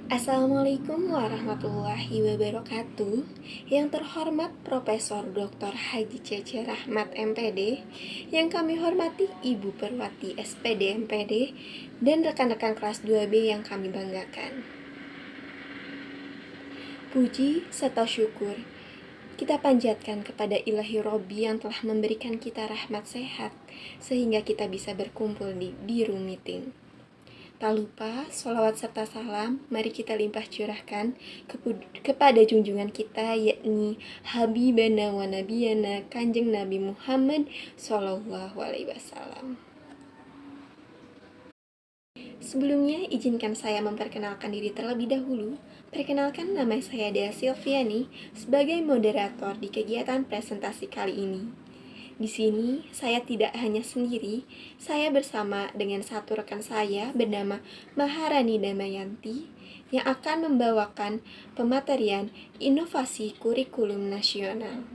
Assalamualaikum warahmatullahi wabarakatuh. Yang terhormat Profesor Dr. Haji Cece Rahmat MPD, yang kami hormati Ibu Perwati SPD MPD, dan rekan-rekan kelas 2B yang kami banggakan. Puji serta syukur kita panjatkan kepada Ilahi Robbi yang telah memberikan kita rahmat sehat, sehingga kita bisa berkumpul di room meeting. Tak lupa, sholawat serta salam mari kita limpah curahkan kepada junjungan kita, yakni Habibana wa Nabiyana Kanjeng Nabi Muhammad Sallallahu Alaihi Wasallam. Sebelumnya, izinkan saya memperkenalkan diri terlebih dahulu. Perkenalkan, nama saya Dea Silviani sebagai moderator di kegiatan presentasi kali ini. Di sini, saya tidak hanya sendiri, saya bersama dengan satu rekan saya bernama Maharani Damayanti yang akan membawakan pematerian inovasi kurikulum nasional.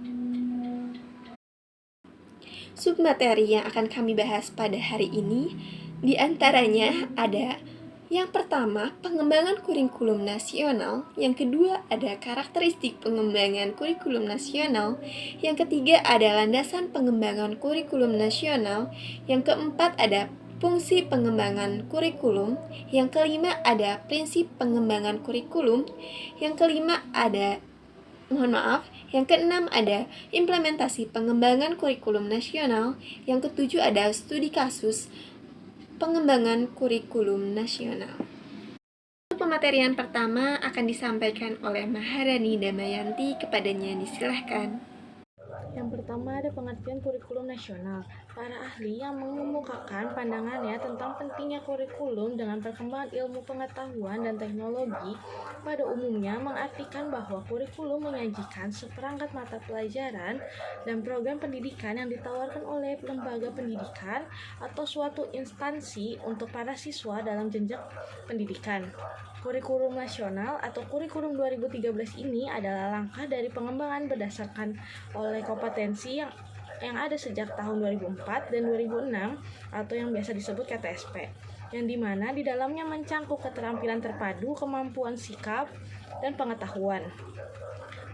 Submateri yang akan kami bahas pada hari ini, di antaranya ada yang pertama, pengembangan kurikulum nasional. Yang kedua, ada karakteristik pengembangan kurikulum nasional. Yang ketiga, ada landasan pengembangan kurikulum nasional. Yang keempat, ada fungsi pengembangan kurikulum. Yang kelima, ada prinsip pengembangan kurikulum. Yang kelima, yang keenam ada implementasi pengembangan kurikulum nasional. Yang ketujuh ada studi kasus pengembangan kurikulum nasional. Pematerian pertama akan disampaikan oleh Maharani Damayanti, kepadanya disilahkan. Yang pertama ada pengertian kurikulum nasional. Para ahli yang mengemukakan pandangannya tentang pentingnya kurikulum dengan perkembangan ilmu pengetahuan dan teknologi pada umumnya mengartikan bahwa kurikulum menyajikan seperangkat mata pelajaran dan program pendidikan yang ditawarkan oleh lembaga pendidikan atau suatu instansi untuk para siswa dalam jenjang pendidikan. Kurikulum nasional atau kurikulum 2013 ini adalah langkah dari pengembangan berdasarkan oleh kompetensi yang ada sejak tahun 2004 dan 2006 atau yang biasa disebut KTSP, yang dimana di dalamnya mencangkup keterampilan terpadu, kemampuan sikap, dan pengetahuan.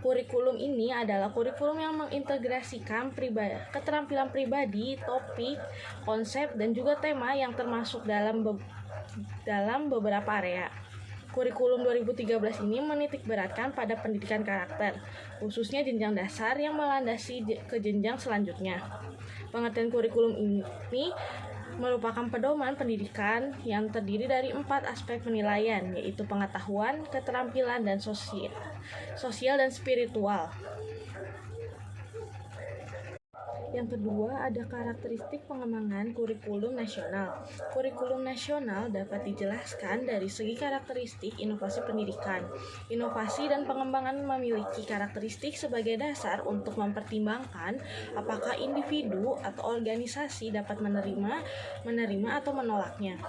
Kurikulum ini adalah kurikulum yang mengintegrasikan keterampilan pribadi, topik, konsep, dan juga tema yang termasuk dalam beberapa area. Kurikulum 2013 ini menitikberatkan pada pendidikan karakter, khususnya jenjang dasar yang melandasi ke jenjang selanjutnya. Pengertian kurikulum ini merupakan pedoman pendidikan yang terdiri dari 4 aspek penilaian, yaitu pengetahuan, keterampilan, dan sosial dan spiritual. Yang kedua, ada karakteristik pengembangan kurikulum nasional. Kurikulum nasional dapat dijelaskan dari segi karakteristik inovasi pendidikan. Inovasi dan pengembangan memiliki karakteristik sebagai dasar untuk mempertimbangkan apakah individu atau organisasi dapat menerima atau menolaknya.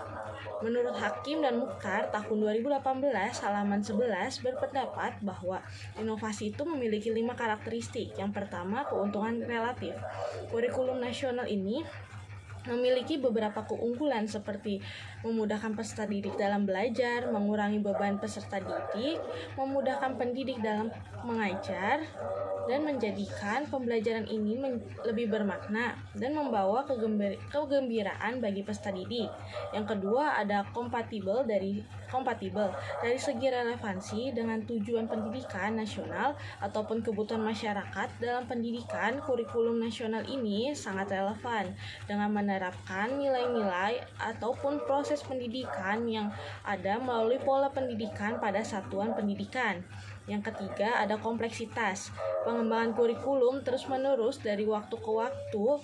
Menurut Hakim dan Mukhtar tahun 2018 halaman 11 berpendapat bahwa inovasi itu memiliki 5 karakteristik. Yang pertama, keuntungan relatif. Kurikulum nasional ini memiliki beberapa keunggulan seperti memudahkan peserta didik dalam belajar, mengurangi beban peserta didik, memudahkan pendidik dalam mengajar, dan menjadikan pembelajaran ini lebih bermakna dan membawa kegembiraan bagi peserta didik. Yang kedua, ada kompatibel dari segi relevansi dengan tujuan pendidikan nasional ataupun kebutuhan masyarakat dalam pendidikan. Kurikulum nasional ini sangat relevan dengan menerapkan nilai-nilai ataupun proses pendidikan yang ada melalui pola pendidikan pada satuan pendidikan. Yang ketiga, ada kompleksitas. Pengembangan kurikulum terus-menerus dari waktu ke waktu.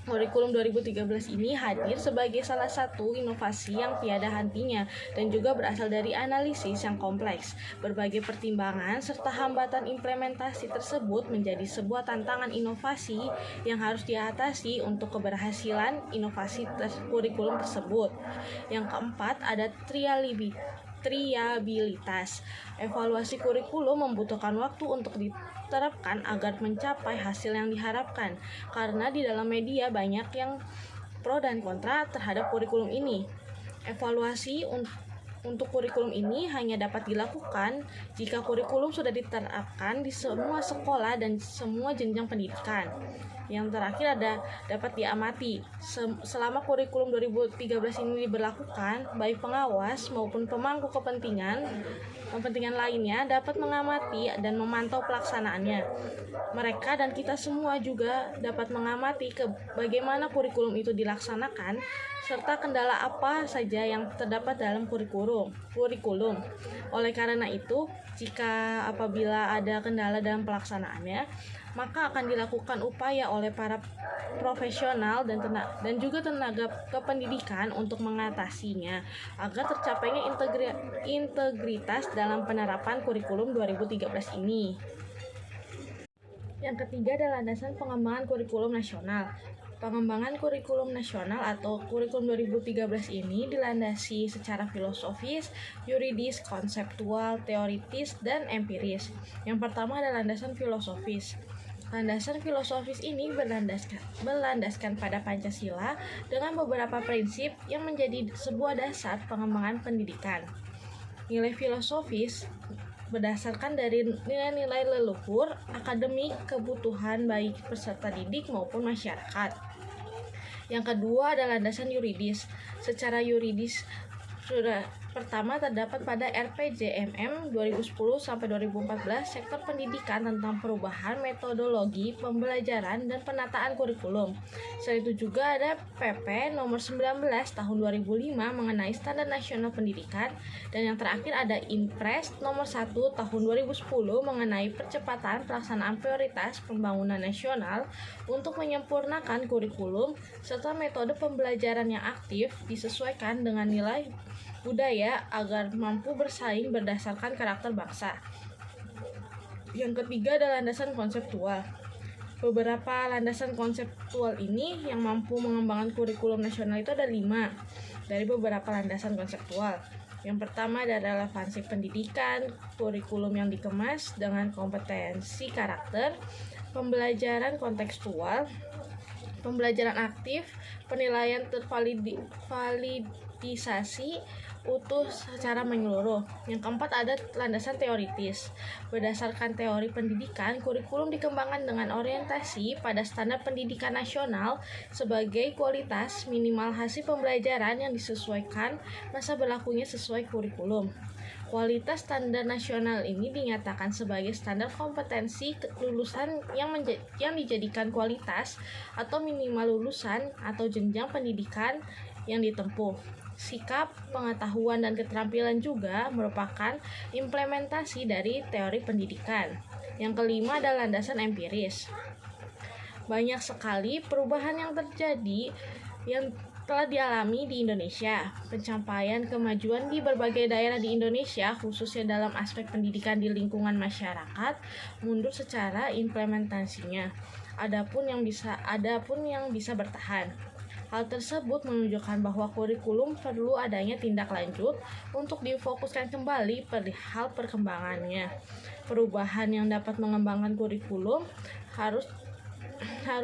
Kurikulum 2013 ini hadir sebagai salah satu inovasi yang tiada hentinya dan juga berasal dari analisis yang kompleks. Berbagai pertimbangan serta hambatan implementasi tersebut menjadi sebuah tantangan inovasi yang harus diatasi untuk keberhasilan inovasi kurikulum tersebut. Yang keempat, ada triabilitas. Evaluasi kurikulum membutuhkan waktu untuk diterapkan agar mencapai hasil yang diharapkan, karena di dalam media banyak yang pro dan kontra terhadap kurikulum ini. Evaluasi Untuk kurikulum ini hanya dapat dilakukan jika kurikulum sudah diterapkan di semua sekolah dan semua jenjang pendidikan. Yang terakhir dapat diamati. Selama kurikulum 2013 ini diberlakukan, baik pengawas maupun pemangku kepentingan lainnya dapat mengamati dan memantau pelaksanaannya. Mereka dan kita semua juga dapat mengamati bagaimana kurikulum itu dilaksanakan serta kendala apa saja yang terdapat dalam kurikulum. Oleh karena itu, apabila ada kendala dalam pelaksanaannya, maka akan dilakukan upaya oleh para profesional dan juga tenaga kependidikan untuk mengatasinya agar tercapainya integritas dalam penerapan kurikulum 2013 ini. Yang ketiga adalah landasan pengembangan kurikulum nasional. Pengembangan kurikulum nasional atau kurikulum 2013 ini dilandasi secara filosofis, yuridis, konseptual, teoritis, dan empiris. Yang pertama adalah landasan filosofis. Landasan filosofis ini berlandaskan pada Pancasila dengan beberapa prinsip yang menjadi sebuah dasar pengembangan pendidikan. Nilai filosofis berdasarkan dari nilai-nilai leluhur, akademik, kebutuhan baik peserta didik maupun masyarakat. Yang kedua adalah landasan yuridis. Secara yuridis, pertama terdapat pada RPJMM 2010-2014 sektor pendidikan tentang perubahan metodologi pembelajaran dan penataan kurikulum. Selain itu juga ada PP nomor 19 tahun 2005 mengenai standar nasional pendidikan, dan yang terakhir ada Impres nomor 1 tahun 2010 mengenai percepatan pelaksanaan prioritas pembangunan nasional untuk menyempurnakan kurikulum serta metode pembelajaran yang aktif disesuaikan dengan nilai budaya agar mampu bersaing berdasarkan karakter bangsa. Yang ketiga adalah landasan konseptual. Beberapa landasan konseptual ini yang mampu mengembangkan kurikulum nasional itu ada 5 dari beberapa landasan konseptual. Yang pertama adalah relevansi pendidikan, kurikulum yang dikemas dengan kompetensi karakter, pembelajaran kontekstual, pembelajaran aktif, penilaian tervalidisasi utuh secara menyeluruh. Yang keempat ada landasan teoritis. Berdasarkan teori pendidikan, kurikulum dikembangkan dengan orientasi pada standar pendidikan nasional sebagai kualitas minimal hasil pembelajaran yang disesuaikan masa berlakunya sesuai kurikulum. Kualitas standar nasional ini dinyatakan sebagai standar kompetensi lulusan yang dijadikan kualitas atau minimal lulusan atau jenjang pendidikan yang ditempuh. Sikap, pengetahuan, dan keterampilan juga merupakan implementasi dari teori pendidikan. Yang kelima adalah landasan empiris. Banyak sekali perubahan yang terjadi yang telah dialami di Indonesia. Pencapaian kemajuan di berbagai daerah di Indonesia, khususnya dalam aspek pendidikan di lingkungan masyarakat, mundur secara implementasinya. Adapun yang bisa bertahan. Hal tersebut menunjukkan bahwa kurikulum perlu adanya tindak lanjut untuk difokuskan kembali perihal perkembangannya. Perubahan yang dapat mengembangkan kurikulum harus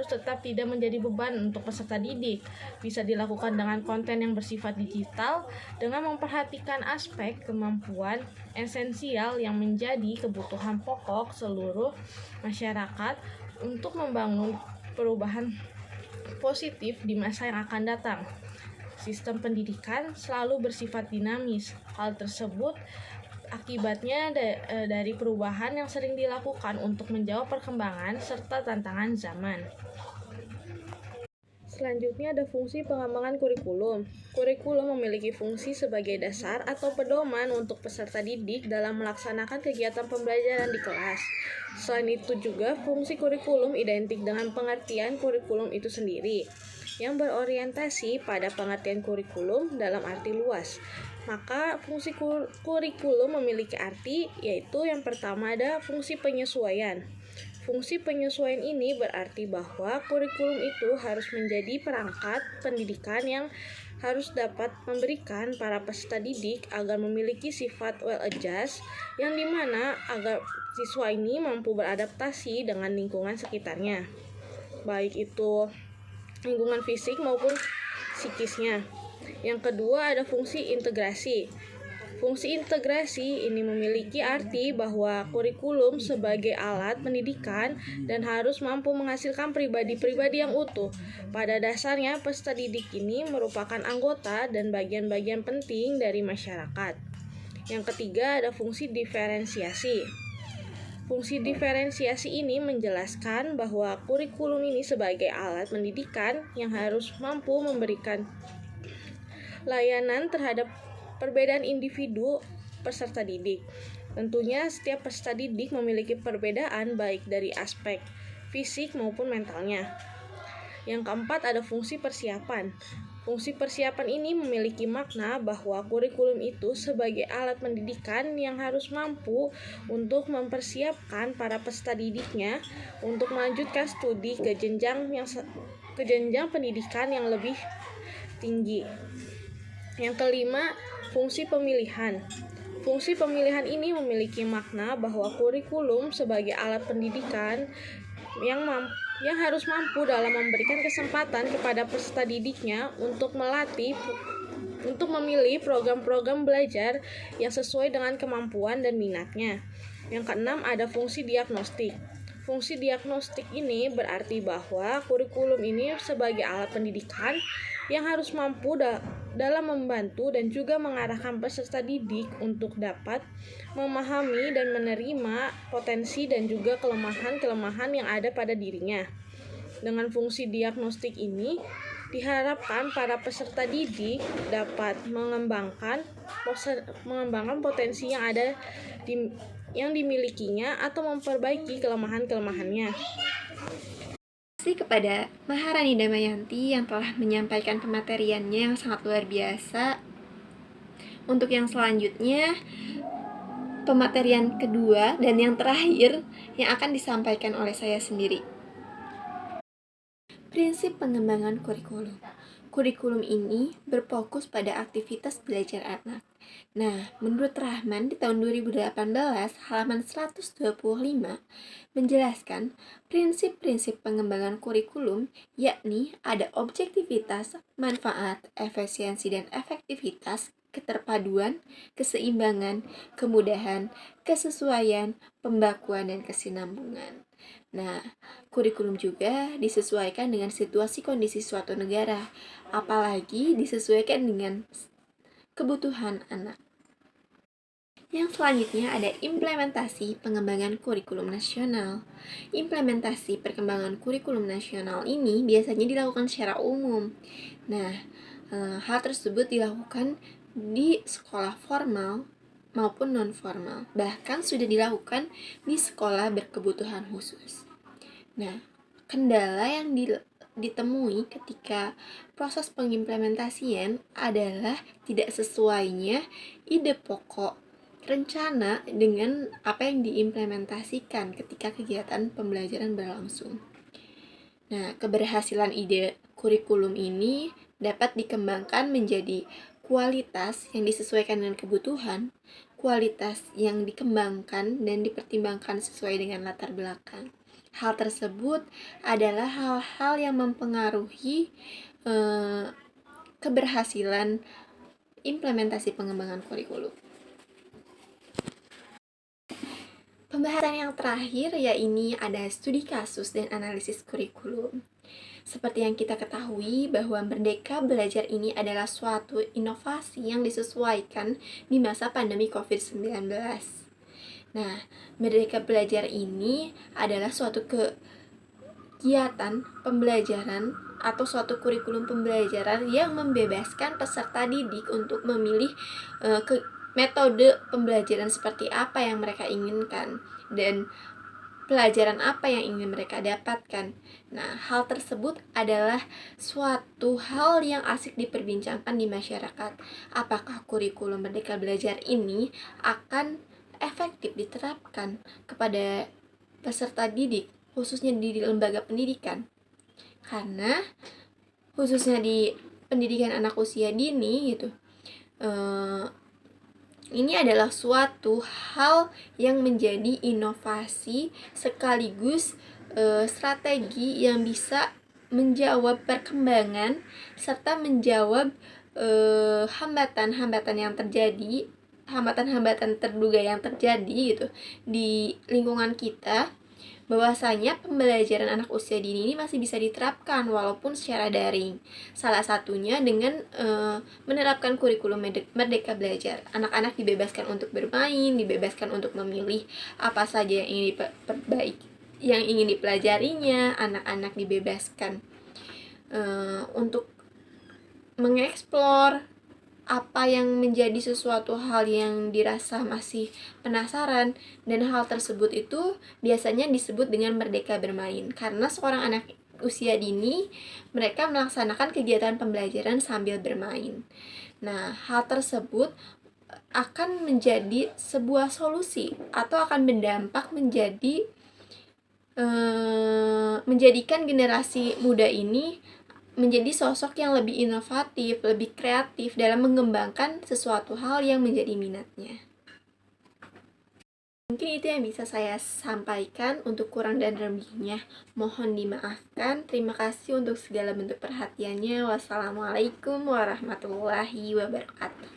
tetap tidak menjadi beban untuk peserta didik. Bisa dilakukan dengan konten yang bersifat digital dengan memperhatikan aspek kemampuan esensial yang menjadi kebutuhan pokok seluruh masyarakat untuk membangun perubahan positif di masa yang akan datang. Sistem pendidikan selalu bersifat dinamis. Hal tersebut akibatnya dari perubahan yang sering dilakukan untuk menjawab perkembangan serta tantangan zaman. Selanjutnya ada fungsi pengembangan kurikulum. Kurikulum memiliki fungsi sebagai dasar atau pedoman untuk peserta didik dalam melaksanakan kegiatan pembelajaran di kelas. Selain itu juga fungsi kurikulum identik dengan pengertian kurikulum itu sendiri, yang berorientasi pada pengertian kurikulum dalam arti luas. Maka fungsi kurikulum memiliki arti, yaitu yang pertama ada fungsi penyesuaian. Fungsi penyesuaian ini berarti bahwa kurikulum itu harus menjadi perangkat pendidikan yang harus dapat memberikan para peserta didik agar memiliki sifat well adjust, yang dimana agar siswa ini mampu beradaptasi dengan lingkungan sekitarnya, baik itu lingkungan fisik maupun psikisnya. Yang kedua ada fungsi integrasi. Fungsi integrasi ini memiliki arti bahwa kurikulum sebagai alat pendidikan dan harus mampu menghasilkan pribadi-pribadi yang utuh. Pada dasarnya, peserta didik ini merupakan anggota dan bagian-bagian penting dari masyarakat. Yang ketiga ada fungsi diferensiasi. Fungsi diferensiasi ini menjelaskan bahwa kurikulum ini sebagai alat pendidikan yang harus mampu memberikan layanan terhadap perbedaan individu peserta didik. Tentunya setiap peserta didik memiliki perbedaan baik dari aspek fisik maupun mentalnya. Yang keempat ada fungsi persiapan. Fungsi persiapan ini memiliki makna bahwa kurikulum itu sebagai alat pendidikan yang harus mampu untuk mempersiapkan para peserta didiknya untuk melanjutkan studi ke jenjang pendidikan yang lebih tinggi. Yang kelima, fungsi pemilihan. Fungsi pemilihan ini memiliki makna bahwa kurikulum sebagai alat pendidikan yang harus mampu dalam memberikan kesempatan kepada peserta didiknya untuk memilih program-program belajar yang sesuai dengan kemampuan dan minatnya. Yang keenam ada fungsi diagnostik. Fungsi diagnostik ini berarti bahwa kurikulum ini sebagai alat pendidikan yang harus mampu dalam membantu dan juga mengarahkan peserta didik untuk dapat memahami dan menerima potensi dan juga kelemahan-kelemahan yang ada pada dirinya. Dengan fungsi diagnostik ini, diharapkan para peserta didik dapat mengembangkan potensi yang dimilikinya atau memperbaiki kelemahan-kelemahannya. Terima kasih kepada Maharani Damayanti yang telah menyampaikan pemateriannya yang sangat luar biasa. Untuk yang selanjutnya, pematerian kedua dan yang terakhir yang akan disampaikan oleh saya sendiri. Prinsip pengembangan kurikulum. Kurikulum ini berfokus pada aktivitas belajar anak. Nah, menurut Rahman di tahun 2018 halaman 125 menjelaskan prinsip-prinsip pengembangan kurikulum, yakni ada objektivitas, manfaat, efisiensi dan efektivitas, keterpaduan, keseimbangan, kemudahan, kesesuaian, pembakuan dan kesinambungan. Nah, kurikulum juga disesuaikan dengan situasi kondisi suatu negara, apalagi disesuaikan dengan kebutuhan anak. Yang selanjutnya ada implementasi pengembangan kurikulum nasional. Implementasi perkembangan kurikulum nasional ini biasanya dilakukan secara umum. Nah, hal tersebut dilakukan di sekolah formal maupun non-formal, bahkan sudah dilakukan di sekolah berkebutuhan khusus. Nah, kendala yang ditemui ketika proses pengimplementasian adalah tidak sesuainya ide pokok rencana dengan apa yang diimplementasikan ketika kegiatan pembelajaran berlangsung. Nah, keberhasilan ide kurikulum ini dapat dikembangkan menjadi kualitas yang disesuaikan dengan kebutuhan, kualitas yang dikembangkan dan dipertimbangkan sesuai dengan latar belakang. Hal tersebut adalah hal-hal yang mempengaruhi keberhasilan implementasi pengembangan kurikulum. Pembahasan yang terakhir yaitu ada studi kasus dan analisis kurikulum. Seperti yang kita ketahui bahwa Merdeka Belajar ini adalah suatu inovasi yang disesuaikan di masa pandemi COVID-19. Nah, Merdeka Belajar ini adalah suatu kegiatan pembelajaran atau suatu kurikulum pembelajaran yang membebaskan peserta didik untuk memilih metode pembelajaran seperti apa yang mereka inginkan dan pelajaran apa yang ingin mereka dapatkan. Nah, hal tersebut adalah suatu hal yang asik diperbincangkan di masyarakat. Apakah kurikulum Merdeka Belajar ini akan efektif diterapkan kepada peserta didik, khususnya di lembaga pendidikan? Karena khususnya di pendidikan anak usia dini gitu, ini adalah suatu hal yang menjadi inovasi sekaligus strategi yang bisa menjawab perkembangan serta menjawab hambatan-hambatan yang terjadi hambatan-hambatan terduga yang terjadi gitu di lingkungan kita, bahwasanya pembelajaran anak usia dini ini masih bisa diterapkan walaupun secara daring. Salah satunya dengan menerapkan kurikulum merdeka belajar. Anak-anak dibebaskan untuk bermain, dibebaskan untuk memilih apa saja yang ingin dipelajarinya. Anak-anak dibebaskan untuk mengeksplor apa yang menjadi sesuatu hal yang dirasa masih penasaran, dan hal tersebut itu biasanya disebut dengan merdeka bermain karena seorang anak usia dini mereka melaksanakan kegiatan pembelajaran sambil bermain. Nah, hal tersebut akan menjadi sebuah solusi atau akan berdampak menjadikan generasi muda ini menjadi sosok yang lebih inovatif, lebih kreatif dalam mengembangkan sesuatu hal yang menjadi minatnya. Mungkin itu yang bisa saya sampaikan. Untuk kurang dan lebihnya mohon dimaafkan. Terima kasih untuk segala bentuk perhatiannya. Wassalamualaikum warahmatullahi wabarakatuh.